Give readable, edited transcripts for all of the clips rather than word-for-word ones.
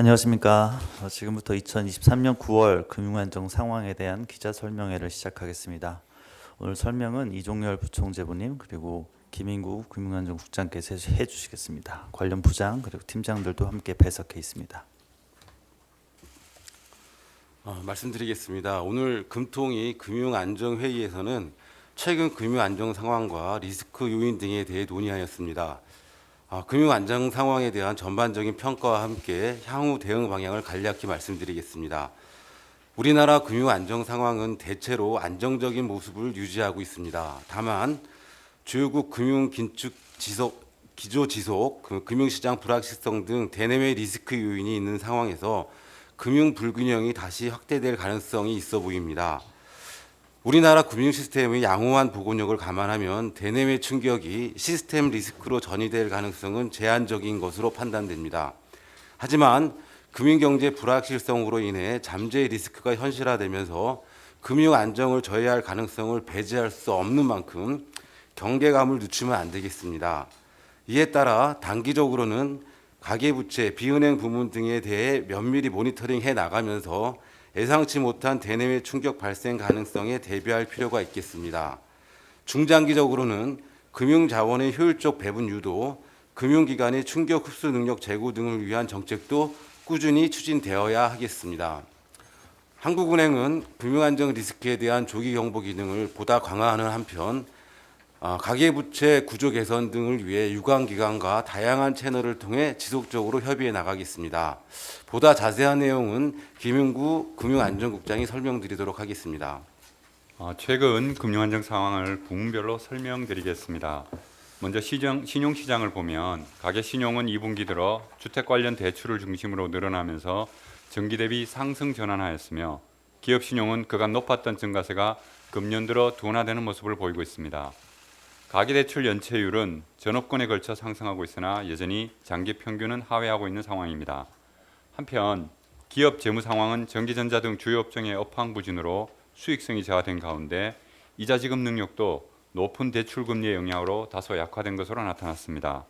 안녕하십니까. 지금부터 2023년 9월 금융안정 상황에 대한 기자 설명회를 시작하겠습니다. 오늘 설명은 이종열 부총재부님 그리고 김인구 금융안정국장께서 해주시겠습니다. 관련 부장 그리고 팀장들도 함께 배석해 있습니다. 말씀드리겠습니다. 오늘 금통위 금융안정회의에서는 최근 금융안정 상황과 리스크 요인 등에 대해 논의하였습니다. 금융안정 상황에 대한 전반적인 평가와 함께 향후 대응 방향을 간략히 말씀드리겠습니다. 우리나라 금융안정 상황은 대체로 안정적인 모습을 유지하고 있습니다. 다만 주요국 금융 긴축 기조 지속, 금융시장 불확실성 등 대내외 리스크 요인이 있는 상황에서 금융 불균형이 다시 확대될 가능성이 있어 보입니다. 우리나라 금융 시스템의 양호한 보건력을 감안하면 대내외 충격이 시스템 리스크로 전이될 가능성은 제한적인 것으로 판단됩니다. 하지만 금융경제 불확실성으로 인해 잠재 리스크가 현실화되면서 금융 안정을 저해할 가능성을 배제할 수 없는 만큼 경계감을 늦추면 안 되겠습니다. 이에 따라 단기적으로는 가계부채, 비은행 부문 등에 대해 면밀히 모니터링해 나가면서 예상치 못한 대내외 충격 발생 가능성에 대비할 필요가 있겠습니다. 중장기적으로는 금융자원의 효율적 배분 유도, 금융기관의 충격 흡수 능력 제고 등을 위한 정책도 꾸준히 추진되어야 하겠습니다. 한국은행은 금융안정 리스크에 대한 조기 경보 기능을 보다 강화하는 한편 가계부채 구조 개선 등을 위해 유관기관과 다양한 채널을 통해 지속적으로 협의해 나가겠습니다. 보다 자세한 내용은 김인구 금융안전국장이 설명드리도록 하겠습니다. 최근 금융안정 상황을 부문별로 설명드리겠습니다. 먼저 신용시장을 보면 가계신용은 2분기 들어 주택 관련 대출을 중심으로 늘어나면서 전기 대비 상승 전환하였으며 기업신용은 그간 높았던 증가세가 금년 들어 둔화되는 모습을 보이고 있습니다. 가계대출 연체율은 전업권에 걸쳐 상승하고 있으나 여전히 장기 평균은 하회하고 있는 상황입니다. 한편 기업 재무 상황은 전기전자 등 주요 업종의 업황부진으로 수익성이 저하된 가운데 이자 지급 능력도 높은 대출금리의 영향으로 다소 약화된 것으로 나타났습니다.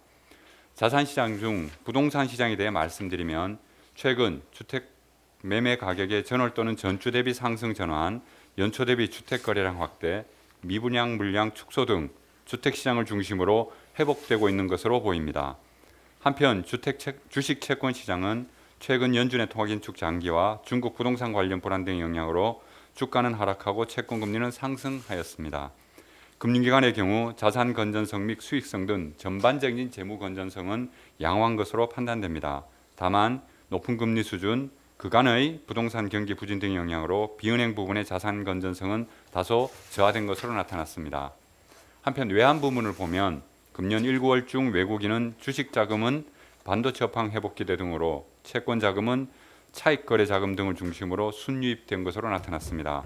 자산시장 중 부동산 시장에 대해 말씀드리면 최근 주택 매매 가격의 전월 또는 전주 대비 상승 전환, 연초 대비 주택 거래량 확대, 미분양 물량 축소 등 주택시장을 중심으로 회복되고 있는 것으로 보입니다. 한편 주식 채권 시장은 최근 연준의 통화긴축 장기와 중국 부동산 관련 불안등의 영향으로 주가는 하락하고 채권금리는 상승하였습니다. 금융기관의 경우 자산 건전성 및 수익성 등 전반적인 재무 건전성은 양호한 것으로 판단됩니다. 다만 높은 금리 수준, 그간의 부동산 경기 부진 등의 영향으로 비은행 부분의 자산 건전성은 다소 저하된 것으로 나타났습니다. 한편 외환 부문을 보면 금년 1, 9월 중 외국인은 주식 자금은 반도체 업황 회복 기대 등으로 채권 자금은 차익 거래 자금 등을 중심으로 순유입된 것으로 나타났습니다.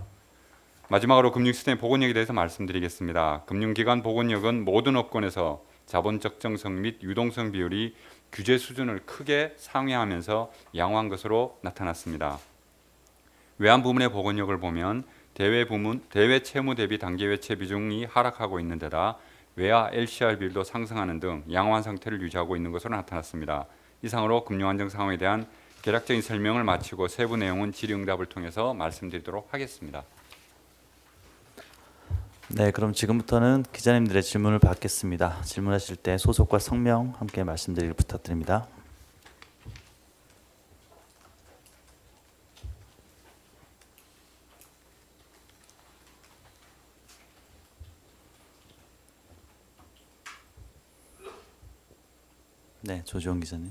마지막으로 금융시스템 보건력에 대해서 말씀드리겠습니다. 금융기관 보건력은 모든 업권에서 자본 적정성 및 유동성 비율이 규제 수준을 크게 상회하면서 양호한 것으로 나타났습니다. 외환 부문의 보건력을 보면 대외 채무 대비 단기 외채 비중이 하락하고 있는 데다 외화 LCR 비율도 상승하는 등 양호한 상태를 유지하고 있는 것으로 나타났습니다. 이상으로 금융안정 상황에 대한 개략적인 설명을 마치고 세부 내용은 질의응답을 통해서 말씀드리도록 하겠습니다. 네, 그럼 지금부터는 기자님들의 질문을 받겠습니다. 질문하실 때 소속과 성명 함께 말씀드리길 부탁드립니다. 네, 조지원 기자님.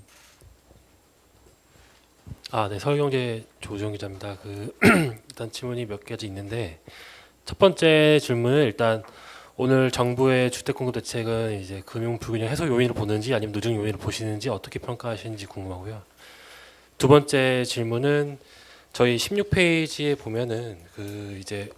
네, 서울경제 조지원 기자입니다. 일단 질문이 몇 가지 있는데 첫 번째 질문은 일단 오늘 정부의 주택공급 대책은 이제 금융 불균형 해소 요인을 보는지 아니면 누적 요인을 보시는지 어떻게 평가하시는지 궁금하고요. 두 번째 질문은 저희 16페이지에 보면은 이제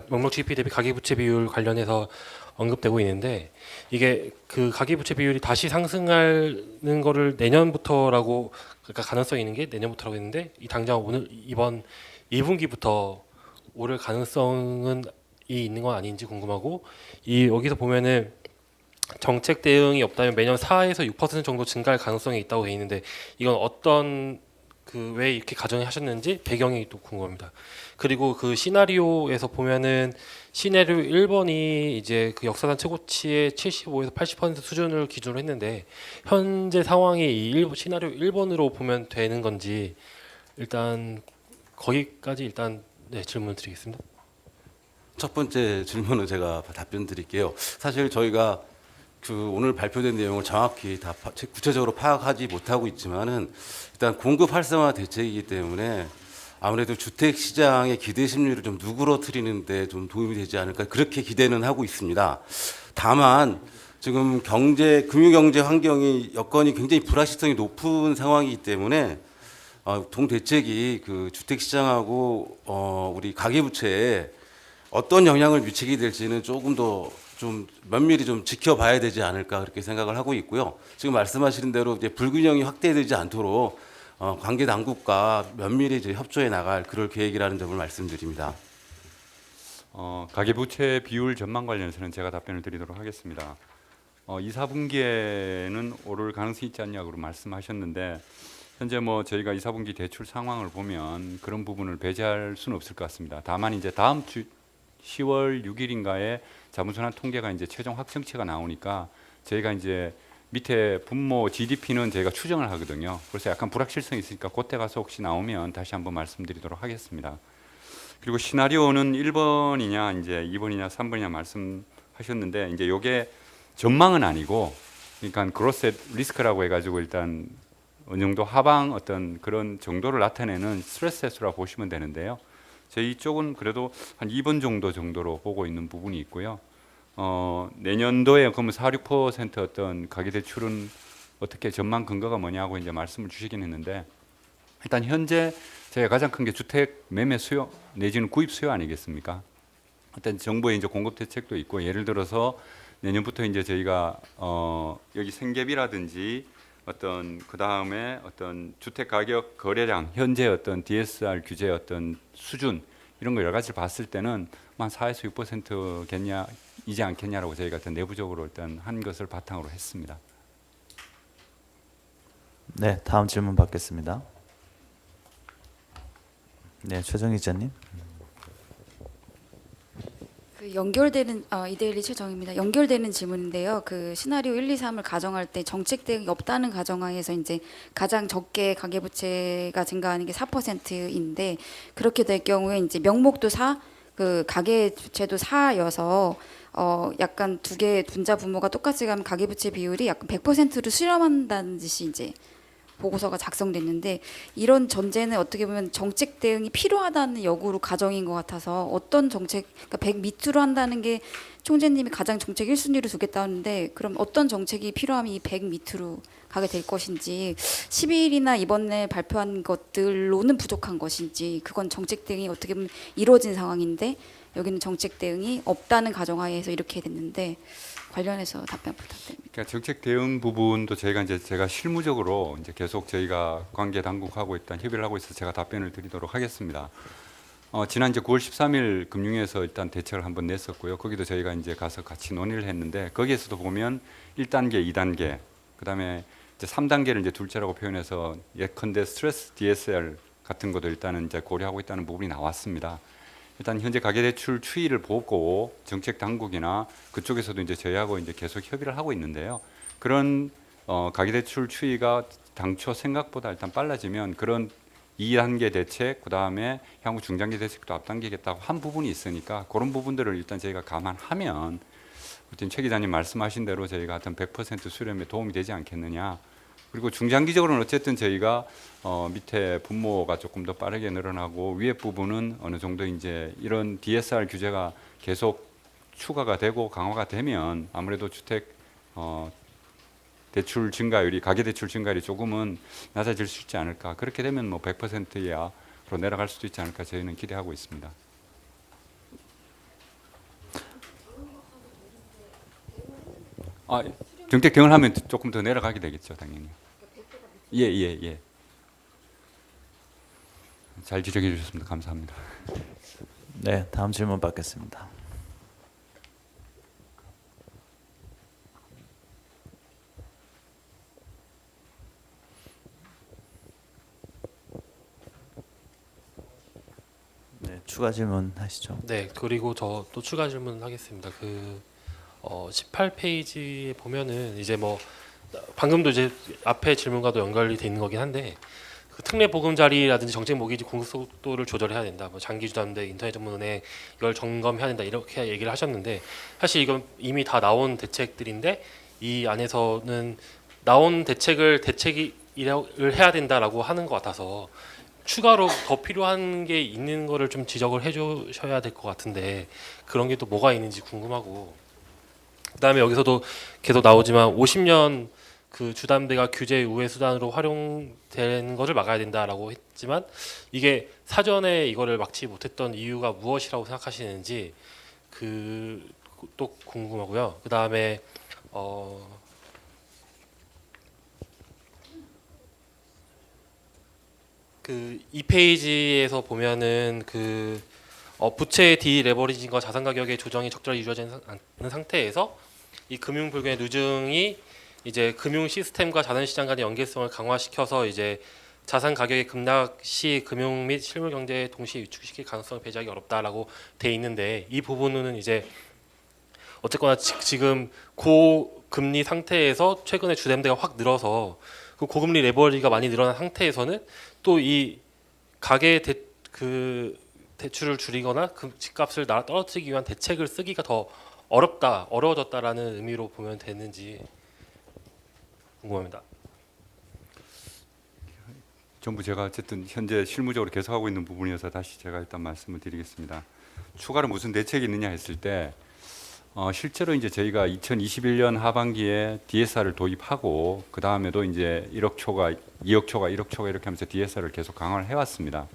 명목 GDP 대비 가계부채 비율 관련해서 언급되고 있는데 이게 가계부채 비율이 다시 상승하는 거를 내년부터라고 그러니까 가능성이 있는 게 내년부터라고 했는데 당장 이번 2분기부터 오를 가능성은 있는 건 아닌지 궁금하고 여기서 보면은 정책 대응이 없다면 매년 4에서 6% 정도 증가할 가능성이 있다고 돼 있는데 이건 어떤 왜 이렇게 가정하셨는지 배경이 또 궁금합니다. 그리고 그 시나리오에서 보면은 시나리오 1번이 이제 그 역사상 최고치의 75에서 80% 수준을 기준으로 했는데 현재 상황이 시나리오 1번으로 보면 되는 건지 일단 거기까지 일단 네, 질문 드리겠습니다. 첫 번째 질문은 제가 답변 드릴게요. 사실 저희가 오늘 발표된 내용을 정확히 다 구체적으로 파악하지 못하고 있지만은 일단 공급 활성화 대책이기 때문에 아무래도 주택 시장의 기대 심리를 좀 누그러뜨리는데 좀 도움이 되지 않을까 그렇게 기대는 하고 있습니다. 다만 지금 금융 경제 환경이 여건이 굉장히 불확실성이 높은 상황이기 때문에 동 대책이 그 주택 시장하고 우리 가계부채에 어떤 영향을 미치게 될지는 조금 더 좀 면밀히 좀 지켜봐야 되지 않을까 그렇게 생각을 하고 있고요. 지금 말씀하신 대로 이제 불균형이 확대되지 않도록 관계 당국과 면밀히 이제 협조해 나갈 그럴 계획이라는 점을 말씀드립니다. 가계부채 비율 전망 관련해서는 제가 답변을 드리도록 하겠습니다. 2, 4분기에는 오를 가능성이 있지 않냐고 말씀하셨는데 현재 뭐 저희가 2, 4분기 대출 상황을 보면 그런 부분을 배제할 수는 없을 것 같습니다. 다만 이제 다음 주 10월 6일인가에 자문순환 통계가 이제 최종 확정치가 나오니까 저희가 이제 밑에 분모 GDP는 저희가 추정을 하거든요. 그래서 약간 불확실성이 있으니까 그때 가서 혹시 나오면 다시 한번 말씀드리도록 하겠습니다. 그리고 시나리오는 1번이냐 이제 2번이냐 3번이냐 말씀하셨는데 이제 요게 전망은 아니고 그러니까 그로셋 리스크라고 해가지고 일단 어느 정도 하방 어떤 그런 정도를 나타내는 스트레스 해소라고 보시면 되는데요. 저희 쪽은 그래도 한 2번 정도로 보고 있는 부분이 있고요. 내년도에 그러면 4, 6% 어떤 가계대출은 어떻게 전망 근거가 뭐냐고 이제 말씀을 주시긴 했는데 일단 현재 제가 가장 큰 게 주택 매매 수요 내지는 구입 수요 아니겠습니까? 일단 정부의 이제 공급 대책도 있고 예를 들어서 내년부터 이제 저희가 여기 생계비라든지 어떤 그 다음에 어떤 주택 가격 거래량 현재 어떤 DSR 규제 어떤 수준 이런 거 여러 가지를 봤을 때는 한 4에서 6%겠냐 이지 않겠냐라고 저희가 어떤 내부적으로 일단 한 것을 바탕으로 했습니다. 네, 다음 질문 받겠습니다. 네, 최정 기자님. 이데일리 최정입니다. 연결되는 질문인데요. 그 시나리오 1, 2, 3을 가정할 때 정책 대응이 없다는 가정하에서 이제 가장 적게 가계부채가 증가하는 게 4%인데 그렇게 될 경우에 이제 명목도 4, 그 가계부채도 4여서 약간 두 개 분자 분모가 똑같이 가면 가계부채 비율이 약간 100%를 수렴한다는 뜻이 이제 보고서가 작성됐는데 이런 전제는 어떻게 보면 정책 대응이 필요하다는 역으로 가정인 것 같아서 어떤 정책, 그러니까 100 밑으로 한다는 게 총재님이 가장 정책 1순위로 두겠다는데 그럼 어떤 정책이 필요하면 이 100 밑으로 가게 될 것인지 12일이나 이번에 발표한 것들로는 부족한 것인지 그건 정책 대응이 어떻게 보면 이루어진 상황인데 여기는 정책 대응이 없다는 가정하에서 이렇게 됐는데 관련해서 답변 부탁드립니다. 그러니까 정책 대응 부분도 제가 실무적으로 이제 계속 저희가 관계 당국하고 일단 협의를 하고 있어서 제가 답변을 드리도록 하겠습니다. 지난 이제 9월 13일 금융위에서 일단 대책을 한번 냈었고요. 거기도 저희가 이제 가서 같이 논의를 했는데 거기에서도 보면 1단계, 2단계, 그다음에 이제 3단계를 이제 둘째라고 표현해서 예컨대 스트레스 DSR 같은 것도 일단은 이제 고려하고 있다는 부분이 나왔습니다. 일단 현재 가계대출 추이를 보고 정책 당국이나 그쪽에서도 이제 저희하고 이제 계속 협의를 하고 있는데요. 그런 가계대출 추이가 당초 생각보다 일단 빨라지면 그런 2단계 대책, 그 다음에 향후 중장기 대책도 앞당기겠다고 한 부분이 있으니까 그런 부분들을 일단 저희가 감안하면 최 기자님 말씀하신 대로 저희가 어떤 100% 수렴에 도움이 되지 않겠느냐. 그리고 중장기적으로는 어쨌든 저희가 밑에 분모가 조금 더 빠르게 늘어나고 위에 부분은 어느 정도 이제 이런 DSR 규제가 계속 추가가 되고 강화가 되면 아무래도 주택 대출 증가율이 가계대출 증가율이 조금은 낮아질 수 있지 않을까. 그렇게 되면 뭐 100% 이하로 내려갈 수도 있지 않을까 저희는 기대하고 있습니다. 정책 대응을 하면 조금 더 내려가게 되겠죠, 당연히. 예. 잘 지적해 주셨습니다. 감사합니다. 네, 다음 질문 받겠습니다. 네, 추가 질문 하시죠. 네, 그리고 저 또 추가 질문하겠습니다. 18페이지에 보면은 이제 뭐 방금도 이제 앞에 질문과도 연결이 돼 있는 거긴 한데 그 특례 보금자리라든지 정책 모기지 공급 속도를 조절해야 된다. 뭐 장기 주담대, 인터넷 전문은행 이걸 점검해야 된다. 이렇게 얘기를 하셨는데 사실 이건 이미 다 나온 대책들인데 이 안에서는 나온 대책을 해야 된다라고 하는 것 같아서 추가로 더 필요한 게 있는 거를 좀 지적을 해주셔야 될 것 같은데 그런 게 또 뭐가 있는지 궁금하고 그다음에 여기서도 계속 나오지만 50년 그 주담대가 규제 우회 수단으로 활용되는 것을 막아야 된다라고 했지만 이게 사전에 이거를 막지 못했던 이유가 무엇이라고 생각하시는지 또 궁금하고요. 그다음에 그 2페이지에서 보면은 부채 디레버리징과 자산 가격의 조정이 적절히 이루어지지 않는 상태에서 이 금융 불균의 누증이 이제 금융 시스템과 자산 시장 간의 연계성을 강화시켜서 이제 자산 가격의 급락 시 금융 및 실물 경제에 동시에 위축시킬 가능성을 배제하기 어렵다라고 돼 있는데 이 부분은 이제 어쨌거나 지금 고금리 상태에서 최근에 주담대가 확 늘어서 그 고금리 레버리가 많이 늘어난 상태에서는 또 이 가계 대출을 줄이거나 그 집값을 떨어뜨리기 위한 대책을 쓰기가 더 어려워졌다라는 의미로 보면 되는지 궁금합니다. 전부 제가 어쨌든 현재 실무적으로 계속하고 있는 부분이어서 다시 제가 일단 말씀을 드리겠습니다. 추가로 무슨 대책이 있느냐 했을 때 실제로 이제 저희가 2021년 하반기에 DSR을 도입하고 그 다음에도 이제 1억 초가 2억 초가 1억 초가 이렇게 하면서 DSR을 계속 강화를 해왔습니다.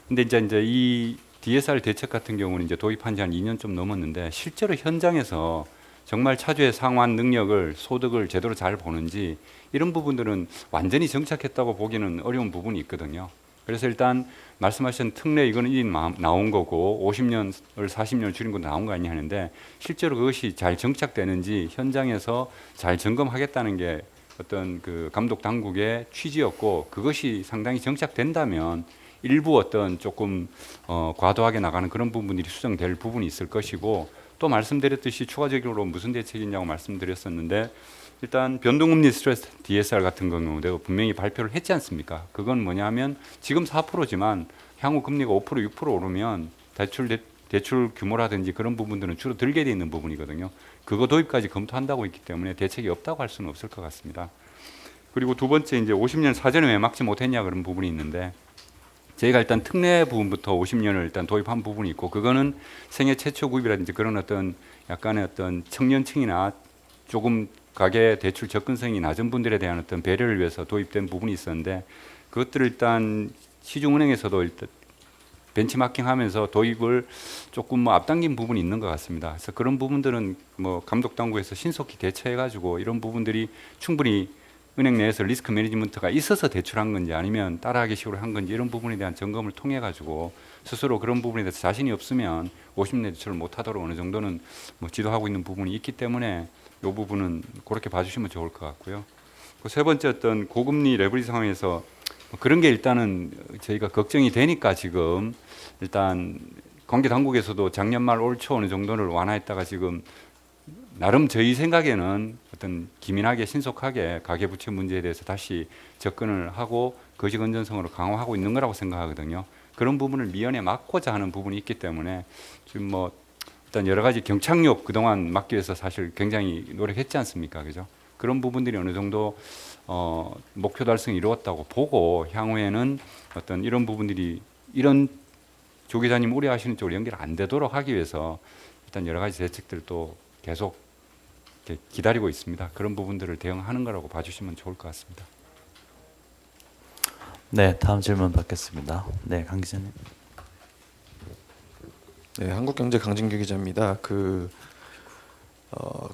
근데 이제 이 DSR 대책 같은 경우는 이제 도입한 지 한 2년 좀 넘었는데 실제로 현장에서 정말 차주의 상환 능력을 소득을 제대로 잘 보는지 이런 부분들은 완전히 정착했다고 보기는 어려운 부분이 있거든요. 그래서 일단 말씀하신 특례 이거는 이미 나온 거고 50년을 40년을 줄인 건 나온 거 아니냐 하는데 실제로 그것이 잘 정착되는지 현장에서 잘 점검하겠다는 게 어떤 그 감독 당국의 취지였고 그것이 상당히 정착된다면 일부 어떤 조금 과도하게 나가는 그런 부분들이 수정될 부분이 있을 것이고 또 말씀드렸듯이 추가적으로 무슨 대책이 있냐고 말씀드렸었는데 일단 변동금리 스트레스 DSR 같은 경우도 분명히 발표를 했지 않습니까? 그건 뭐냐면 지금 4%지만 향후 금리가 5% 6% 오르면 대출 규모라든지 그런 부분들은 줄어들게 돼 있는 부분이거든요. 그거 도입까지 검토한다고 있기 때문에 대책이 없다고 할 수는 없을 것 같습니다. 그리고 두 번째 이제 50년 사전에 왜 막지 못했냐 그런 부분이 있는데 저희가 일단 특례 부분부터 50년을 일단 도입한 부분이 있고 그거는 생애 최초 구입이라든지 그런 어떤 약간의 어떤 청년층이나 조금 가계 대출 접근성이 낮은 분들에 대한 어떤 배려를 위해서 도입된 부분이 있었는데 그것들을 일단 시중은행에서도 일단 벤치마킹하면서 도입을 조금 뭐 앞당긴 부분이 있는 것 같습니다. 그래서 그런 부분들은 뭐 감독 당국에서 신속히 대처해가지고 이런 부분들이 충분히 은행 내에서 리스크 매니지먼트가 있어서 대출한 건지 아니면 따라하기 식으로 한 건지 이런 부분에 대한 점검을 통해 가지고 스스로 그런 부분에 대해서 자신이 없으면 50년 대출을 못하도록 어느 정도는 뭐 지도하고 있는 부분이 있기 때문에 이 부분은 그렇게 봐주시면 좋을 것 같고요. 그 세 번째 어떤 고금리 레버리지 상황에서 그런 게 일단은 저희가 걱정이 되니까 지금 일단 관계 당국에서도 작년 말 올 초 어느 정도를 완화했다가 지금 나름 저희 생각에는 어떤 기민하게 신속하게 가계부채 문제에 대해서 다시 접근을 하고 거시 건전성으로 강화하고 있는 거라고 생각하거든요. 그런 부분을 미연에 막고자 하는 부분이 있기 때문에 지금 뭐 일단 여러 가지 경착륙 그동안 막기 위해서 사실 굉장히 노력했지 않습니까, 그죠? 그런 부분들이 어느 정도 목표 달성이 이루었다고 보고 향후에는 어떤 이런 부분들이 이런 조 기자님 우려하시는 쪽으로 연결 안 되도록 하기 위해서 일단 여러 가지 대책들도 계속 이렇게 기다리고 있습니다. 그런 부분들을 대응하는 거라고 봐주시면 좋을 것 같습니다. 네, 다음 질문 받겠습니다. 네, 강 기자님. 네, 한국경제 강진규 기자입니다.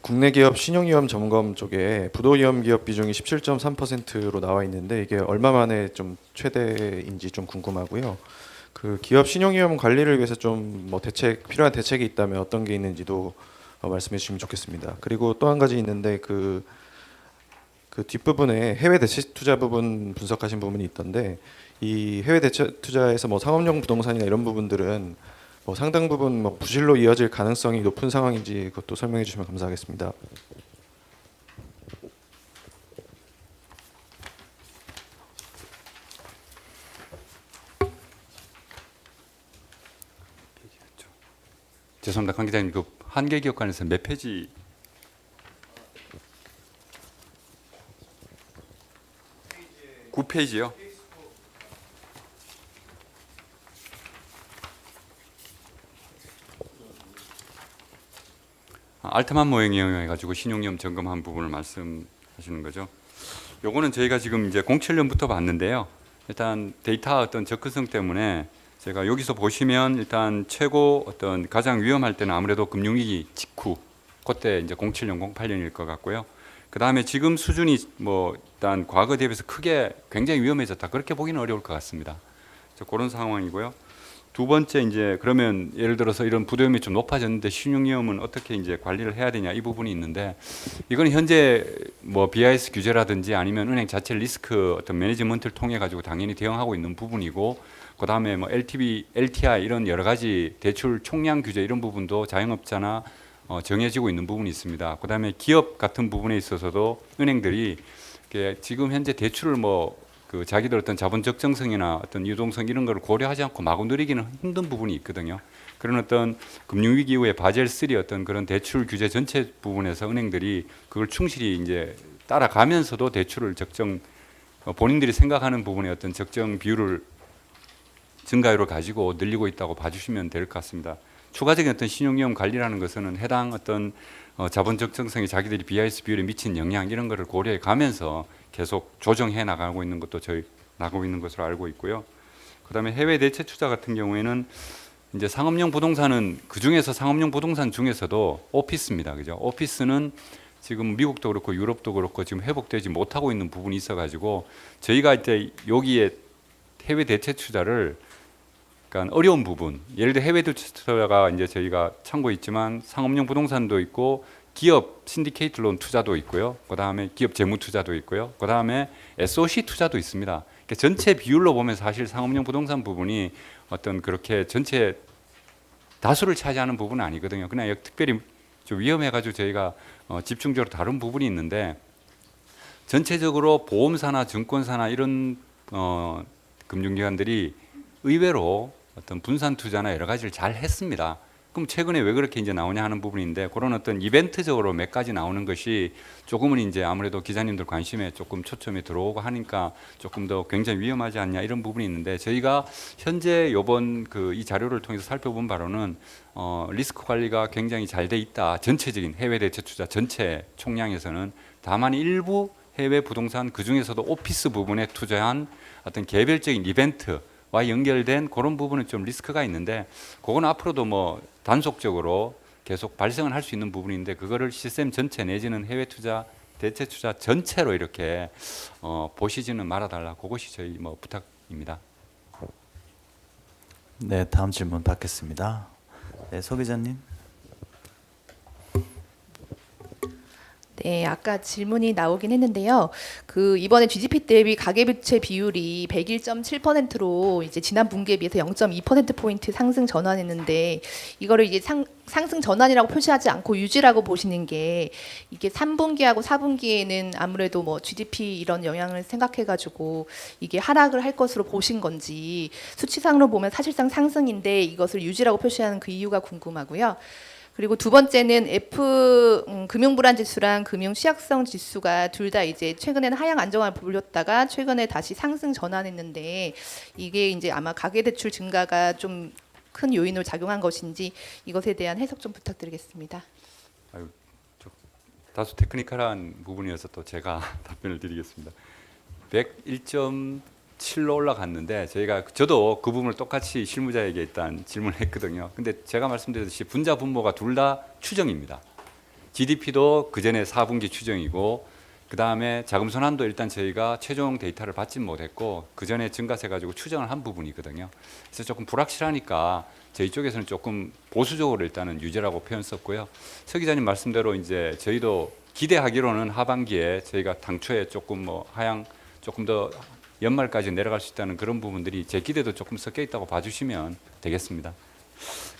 국내 기업 신용위험 점검 쪽에 부도위험 기업 비중이 17.3%로 나와 있는데 이게 얼마 만에 좀 최대인지 좀 궁금하고요. 그 기업 신용위험 관리를 위해서 좀 뭐 필요한 대책이 있다면 어떤 게 있는지도 말씀해 주시면 좋겠습니다. 그리고 또 한 가지 있는데 그 그 뒷부분에 해외 대체 투자 부분 분석하신 부분이 있던데 이 해외 대체 투자에서 뭐 상업용 부동산이나 이런 부분들은 뭐 상당 부분 뭐 부실로 이어질 가능성이 높은 상황인지 그것도 설명해 주시면 감사하겠습니다. 죄송합니다, 강 기자님. 그 한계기업관에서 몇 페이지? 9페이지요. 알트만 모형이어 가지고 신용위험 점검한 부분을 말씀하시는 거죠. 요거는 저희가 지금 이제 07년부터 봤는데요. 일단 데이터 어떤 접근성 때문에 제가 여기서 보시면 일단 최고 어떤 가장 위험할 때는 아무래도 금융위기 직후 그때 이제 07년, 08년일 것 같고요. 그 다음에 지금 수준이 뭐 일단 과거 대비해서 크게 굉장히 위험해졌다 그렇게 보기는 어려울 것 같습니다. 그런 상황이고요. 두 번째 이제 그러면 예를 들어서 이런 부도위험이 좀 높아졌는데 신용위험은 어떻게 이제 관리를 해야 되냐 이 부분이 있는데 이건 현재 뭐 BIS 규제라든지 아니면 은행 자체 리스크 어떤 매니지먼트를 통해 가지고 당연히 대응하고 있는 부분이고 그 다음에 뭐 LTV, LTI 이런 여러 가지 대출 총량 규제 이런 부분도 자영업자나 정해지고 있는 부분이 있습니다. 그 다음에 기업 같은 부분에 있어서도 은행들이 지금 현재 대출을 뭐 그 자기들 어떤 자본 적정성이나 어떤 유동성 이런 걸 고려하지 않고 마구 누리기는 힘든 부분이 있거든요. 그런 어떤 금융위기 이후에 바젤 3 어떤 그런 대출 규제 전체 부분에서 은행들이 그걸 충실히 이제 따라가면서도 대출을 적정 본인들이 생각하는 부분의 어떤 적정 비율을 증가율을 가지고 늘리고 있다고 봐주시면 될 것 같습니다. 추가적인 어떤 신용위험 관리라는 것은 해당 어떤 자본 적정성이 자기들이 BIS 비율에 미친 영향 이런 것을 고려해 가면서 계속 조정해 나가고 있는 것도 저희 나가고 있는 것으로 알고 있고요. 그다음에 해외 대체 투자 같은 경우에는 이제 상업용 부동산은 그 중에서 상업용 부동산 중에서도 오피스입니다. 그죠? 오피스는 지금 미국도 그렇고 유럽도 그렇고 지금 회복되지 못하고 있는 부분이 있어가지고 저희가 이제 여기에 해외 대체 투자를 그러니까 어려운 부분, 예를 들어 해외 대체 투자가 이제 저희가 참고에 있지만 상업용 부동산도 있고 기업 신디케이트 론 투자도 있고요. 그 다음에 기업 재무 투자도 있고요. 그 다음에 SOC 투자도 있습니다. 그러니까 전체 비율로 보면 사실 상업용 부동산 부분이 어떤 그렇게 전체 다수를 차지하는 부분은 아니거든요. 그냥 특별히 좀 위험해가지고 저희가 집중적으로 다룬 부분이 있는데 전체적으로 보험사나 증권사나 이런 금융기관들이 의외로 어떤 분산 투자나 여러 가지를 잘 했습니다. 그럼 최근에 왜 그렇게 이제 나오냐 하는 부분인데 그런 어떤 이벤트적으로 몇 가지 나오는 것이 조금은 이제 아무래도 기자님들 관심에 조금 초점이 들어오고 하니까 조금 더 굉장히 위험하지 않냐 이런 부분이 있는데 저희가 현재 요번 그 이 자료를 통해서 살펴본 바로는 리스크 관리가 굉장히 잘 돼 있다. 전체적인 해외 대체 투자 전체 총량에서는 다만 일부 해외 부동산 그 중에서도 오피스 부분에 투자한 어떤 개별적인 이벤트와 연결된 그런 부분은 좀 리스크가 있는데 그건 앞으로도 뭐 단속적으로 계속 발생을 할 수 있는 부분인데 그거를 시스템 전체 내지는 해외 투자 대체 투자 전체로 이렇게 보시지는 말아달라. 그것이 저희 뭐 부탁입니다. 네, 다음 질문 받겠습니다. 네, 서 기자님. 네, 아까 질문이 나오긴 했는데요. 그 이번에 GDP 대비 가계부채 비율이 101.7%로 이제 지난 분기에 비해서 0.2% 포인트 상승 전환했는데 이거를 이제 상승 전환이라고 표시하지 않고 유지라고 보시는 게 이게 3분기하고 4분기에는 아무래도 뭐 GDP 이런 영향을 생각해가지고 이게 하락을 할 것으로 보신 건지 수치상으로 보면 사실상 상승인데 이것을 유지라고 표시하는 그 이유가 궁금하고요. 그리고 두 번째는 금융불안 지수랑 금융 취약성 지수가 둘 다 이제 최근에는 하향 안정화를 보였다가 최근에 다시 상승 전환했는데 이게 이제 아마 가계대출 증가가 좀 큰 요인으로 작용한 것인지 이것에 대한 해석 좀 부탁드리겠습니다. 아유, 다소 테크니컬한 부분이어서 또 제가 답변을 드리겠습니다. 101.7로 올라갔는데 저도 그 부분을 똑같이 실무자에게 일단 질문을 했거든요. 근데 제가 말씀드렸듯이 분자 분모가 둘 다 추정입니다. GDP도 그 전에 4분기 추정이고 그 다음에 자금 순환도 일단 저희가 최종 데이터를 받지 못했고 그 전에 증가세 가지고 추정을 한 부분이거든요. 그래서 조금 불확실하니까 저희 쪽에서는 조금 보수적으로 일단은 유죄라고 표현 썼고요. 서 기자님 말씀대로 이제 저희도 기대하기로는 하반기에 저희가 당초에 조금 뭐 하향 조금 더 연말까지 내려갈 수 있다는 그런 부분들이 제 기대도 조금 섞여 있다고 봐주시면 되겠습니다.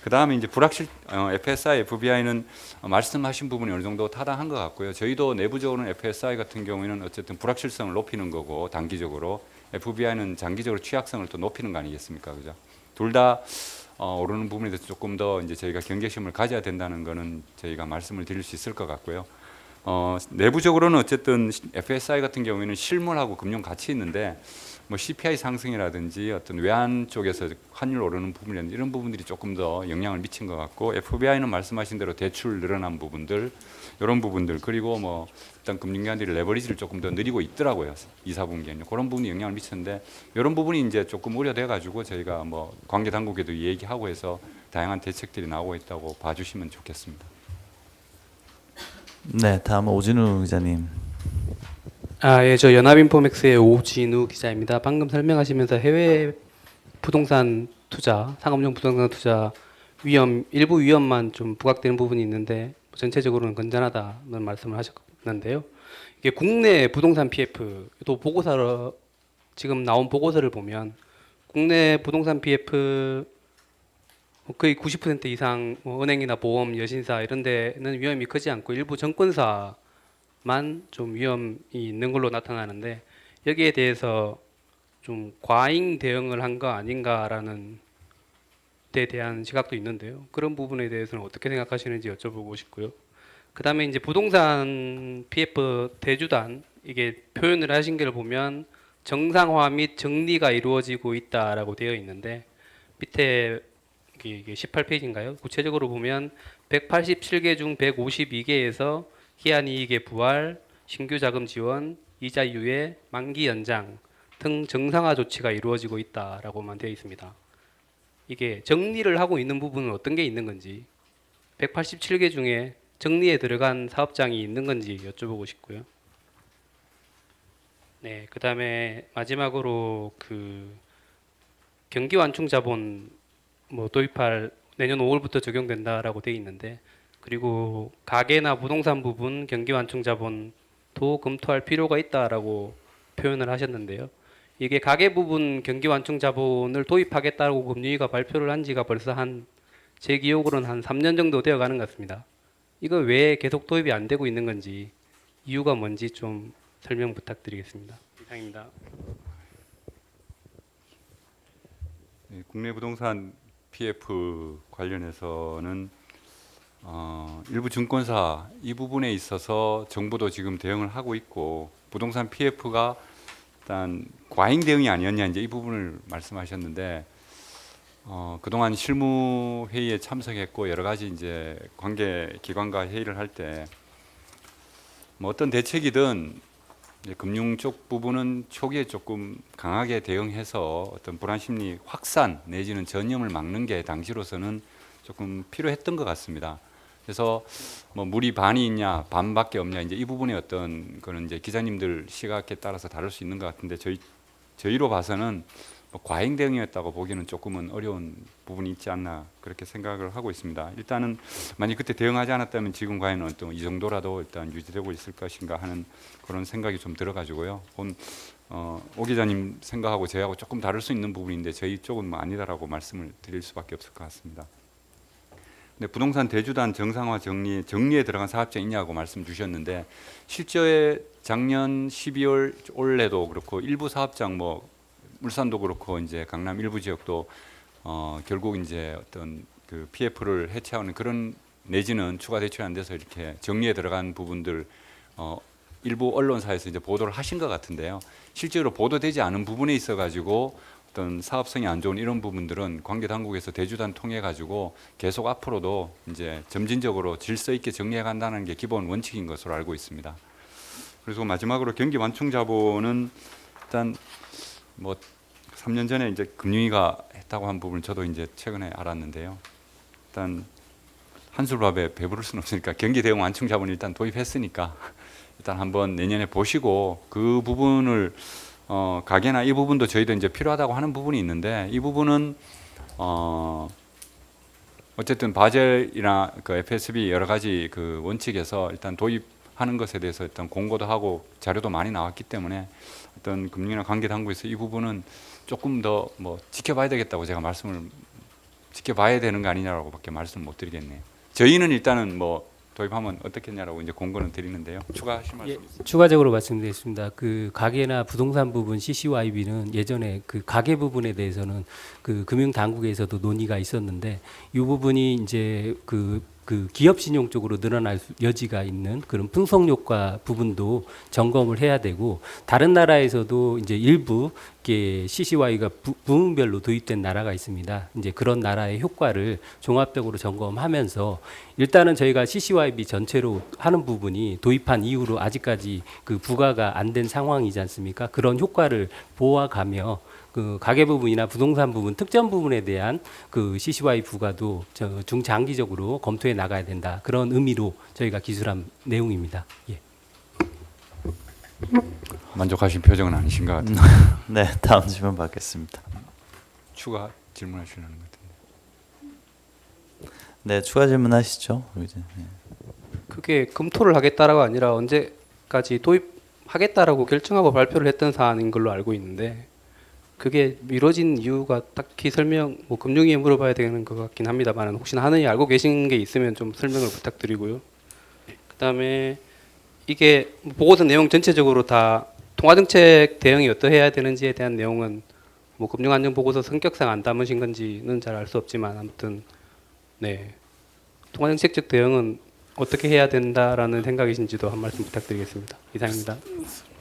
그 다음에 이제 불확실 FSI, FBI는 말씀하신 부분이 어느 정도 타당한 것 같고요. 저희도 내부적으로는 FSI 같은 경우에는 어쨌든 불확실성을 높이는 거고 단기적으로, FBI는 장기적으로 취약성을 또 높이는 거 아니겠습니까, 그죠? 둘 다 오르는 부분에 대해서 조금 더 이제 저희가 경계심을 가져야 된다는 거는 저희가 말씀을 드릴 수 있을 것 같고요. 내부적으로는 어쨌든 FSI 같은 경우에는 실물하고 금융 같이 있는데 뭐 CPI 상승이라든지 어떤 외환 쪽에서 환율 오르는 부분이라든지 이런 부분들이 조금 더 영향을 미친 것 같고, FBI는 말씀하신 대로 대출 늘어난 부분들, 이런 부분들, 그리고 뭐 일단 금융기관들이 레버리지를 조금 더 늘리고 있더라고요. 2, 4분기에는 그런 부분이 영향을 미쳤는데, 이런 부분이 이제 조금 우려돼 가지고 저희가 뭐 관계 당국에도 얘기하고 해서 다양한 대책들이 나오고 있다고 봐주시면 좋겠습니다. 네, 다음 오진우 기자님. 예, 저 연합인포맥스의 오진우 기자입니다. 방금 설명하시면서 해외 부동산 투자, 상업용 부동산 투자 위험, 일부 위험만 좀 부각되는 부분이 있는데 전체적으로는 건전하다는 말씀을 하셨는데요. 이게 국내 부동산 PF 또 보고서로 지금 나온 보고서를 보면 국내 부동산 PF 거의 90% 이상 은행이나 보험, 여신사 이런 데는 위험이 크지 않고 일부 증권사 만 좀 위험이 있는 걸로 나타나는데, 여기에 대해서 좀 과잉 대응을 한 거 아닌가라는 데 대한 시각도 있는데요. 그런 부분에 대해서는 어떻게 생각하시는지 여쭤보고 싶고요. 그다음에 이제 부동산 PF 대주단 이게 표현을 하신 걸 보면 정상화 및 정리가 이루어지고 있다라고 되어 있는데, 밑에 이게 18페이지인가요? 구체적으로 보면 187개 중 152개에서 기한 이익의 부활, 신규 자금 지원, 이자 유예, 만기 연장 등 정상화 조치가 이루어지고 있다라고만 되어 있습니다. 이게 정리를 하고 있는 부분은 어떤 게 있는 건지, 187개 중에 정리에 들어간 사업장이 있는 건지 여쭤보고 싶고요. 네, 그다음에 마지막으로 그 경기 완충 자본 뭐 도입할 내년 5월부터 적용된다라고 되어 있는데, 그리고 가계나 부동산 부분 경기 완충 자본도 검토할 필요가 있다라고 표현을 하셨는데요. 이게 가계 부분 경기 완충 자본을 도입하겠다고 금융위가 발표를 한 지가 벌써 제 기억으로는 한 3년 정도 되어 가는 것 같습니다. 이거 왜 계속 도입이 안 되고 있는 건지, 이유가 뭔지 좀 설명 부탁드리겠습니다. 이상입니다. 네, 국내 부동산 PF 관련해서는 일부 증권사 이 부분에 있어서 정부도 지금 대응을 하고 있고, 부동산 PF가 일단 과잉 대응이 아니었냐 이제 이 부분을 말씀하셨는데, 그동안 실무 회의에 참석했고 여러 가지 이제 관계 기관과 회의를 할 때 뭐 어떤 대책이든 이제 금융 쪽 부분은 초기에 조금 강하게 대응해서 어떤 불안 심리 확산 내지는 전염을 막는 게 당시로서는 조금 필요했던 것 같습니다. 그래서 뭐 물이 반이 있냐 반밖에 없냐 이제 이 부분의 어떤 거는 이제 기자님들 시각에 따라서 다를 수 있는 것 같은데, 저희로 봐서는 뭐 과잉 대응이었다고 보기는 조금은 어려운 부분이 있지 않나 그렇게 생각을 하고 있습니다. 일단은 만약 그때 대응하지 않았다면 지금 과연 어떤 이 정도라도 일단 유지되고 있을 것인가 하는 그런 생각이 좀 들어가지고요. 오 기자님 생각하고 저희하고 조금 다를 수 있는 부분인데 저희 쪽은 뭐 아니다라고 말씀을 드릴 수밖에 없을 것 같습니다. 근데 부동산 대주단 정상화 정리에 들어간 사업장 있냐고 말씀 주셨는데, 실제 작년 12월 올해도 그렇고 일부 사업장 뭐 울산도 그렇고 이제 강남 일부 지역도 결국 이제 어떤 그 PF를 해체하는 그런 내지는 추가 대출이 안 돼서 이렇게 정리에 들어간 부분들 일부 언론사에서 이제 보도를 하신 것 같은데요. 실제로 보도되지 않은 부분에 있어 가지고 어떤 사업성이 안 좋은 이런 부분들은 관계 당국에서 대주단 통해 가지고 계속 앞으로도 이제 점진적으로 질서 있게 정리해 간다는 게 기본 원칙인 것으로 알고 있습니다. 그래서 마지막으로 경기 완충 자본은 일단 뭐 3년 전에 이제 금융위가 했다고 한 부분을 저도 이제 최근에 알았는데요. 일단 한술밥에 배부를 수는 없으니까 경기 대응 완충 자본을 일단 도입했으니까 일단 한번 내년에 보시고 그 부분을 가계나 이 부분도 저희도 이제 필요하다고 하는 부분이 있는데, 이 부분은 어쨌든 바젤이나 그 FSB 여러 가지 그 원칙에서 일단 도입 하는 것에 대해서 어떤 공고도 하고 자료도 많이 나왔기 때문에 어떤 금융이나 관계 당국에서 이 부분은 조금 더 뭐 지켜봐야 되겠다고 제가 말씀을 지켜봐야 되는 거 아니냐라고밖에 말씀을 못 드리겠네요. 저희는 일단은 뭐 도입하면 어떻겠냐라고 이제 공고는 드리는데요. 추가하실 말씀 있으세요? 추가적으로 말씀드리겠습니다. 그 가계나 부동산 부분 CCYB는 예전에 그 가계 부분에 대해서는 그 금융 당국에서도 논의가 있었는데 이 부분이 이제 그 기업 신용 쪽으로 늘어날 여지가 있는 그런 풍속 효과 부분도 점검을 해야 되고 다른 나라에서도 이제 일부 이게 CCY가 부문별로 도입된 나라가 있습니다. 이제 그런 나라의 효과를 종합적으로 점검하면서 일단은 저희가 CCYB 전체로 하는 부분이 도입한 이후로 아직까지 그 부과가 안 된 상황이지 않습니까? 그런 효과를 보아가며 그 가계 부분이나 부동산 부분 특정 부분에 대한 그 CCY 부과도 중장기적으로 검토해 나가야 된다. 그런 의미로 저희가 기술한 내용입니다. 예. 만족하신 표정은 아니신 것 같은데 네, 다음 질문 받겠습니다. 추가 질문하시려는 것 같은데. 네, 추가 질문하시죠. 이제. 네. 그게 검토를 하겠다라고 아니라 언제까지 도입하겠다라고 결정하고 발표를 했던 사안인 걸로 알고 있는데 그게 미뤄진 이유가 딱히 설명 뭐 금융위에 물어봐야 되는 것 같긴 합니다만 혹시나 하느니 알고 계신 게 있으면 좀 설명을 부탁드리고요. 그다음에 이게 보고서 내용 전체적으로 다 통화정책 대응이 어떠해야 되는지에 대한 내용은 뭐 금융안전보고서 성격상 안 담으신 건지는 잘 알 수 없지만 아무튼 네 통화정책적 대응은 어떻게 해야 된다라는 생각이신지도 한 말씀 부탁드리겠습니다. 이상입니다.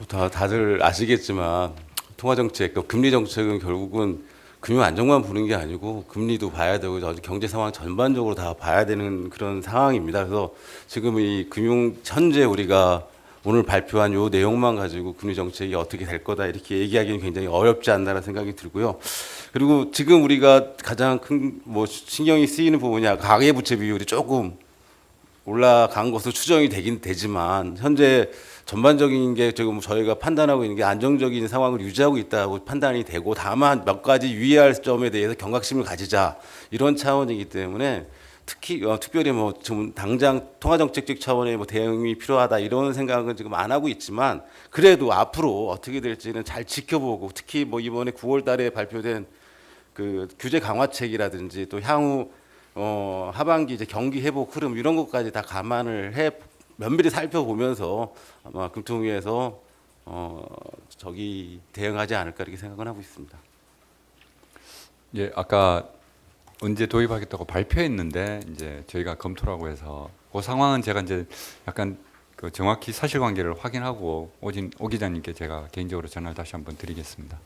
다들 아시겠지만 통화정책, 금리정책은 결국은 금융 안정만 보는 게 아니고 금리도 봐야 되고 경제 상황 전반적으로 다 봐야 되는 그런 상황입니다. 그래서 지금 이 현재 우리가 오늘 발표한 요 내용만 가지고 금리정책이 어떻게 될 거다 이렇게 얘기하기는 굉장히 어렵지 않나라는 생각이 들고요. 그리고 지금 우리가 가장 큰 뭐 신경이 쓰이는 부분이 가계부채 비율이 조금 올라간 것으로 추정이 되긴 되지만 현재 전반적인 게 지금 저희가 판단하고 있는 게 안정적인 상황을 유지하고 있다고 판단이 되고 다만 몇 가지 유의할 점에 대해서 경각심을 가지자 이런 차원이기 때문에 특별히 뭐 지금 당장 통화정책적 차원의 뭐 대응이 필요하다 이런 생각은 지금 안 하고 있지만 그래도 앞으로 어떻게 될지는 잘 지켜보고 특히 뭐 이번에 9월달에 발표된 그 규제 강화책이라든지 또 향후 하반기 이제 경기 회복 흐름 이런 것까지 다 감안을 해 면밀히 살펴보면서 아마 금통위에서 대응하지 않을까 이렇게 생각은 하고 있습니다. 예, 아까 언제 도입하겠다고 발표했는데 이제 저희가 검토라고 해서 그 상황은 제가 이제 약간 그 정확히 사실관계를 확인하고 오 기자님께 제가 개인적으로 전화를 다시 한번 드리겠습니다.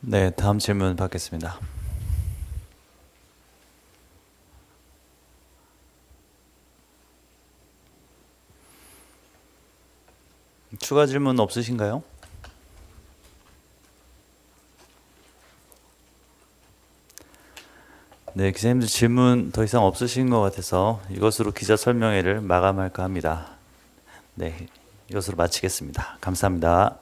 네, 다음 질문 받겠습니다. 추가 질문 없으신가요? 네, 기자님들 질문 더 이상 없으신 것 같아서 이것으로 기자 설명회를 마감할까 합니다. 네, 이것으로 마치겠습니다. 감사합니다.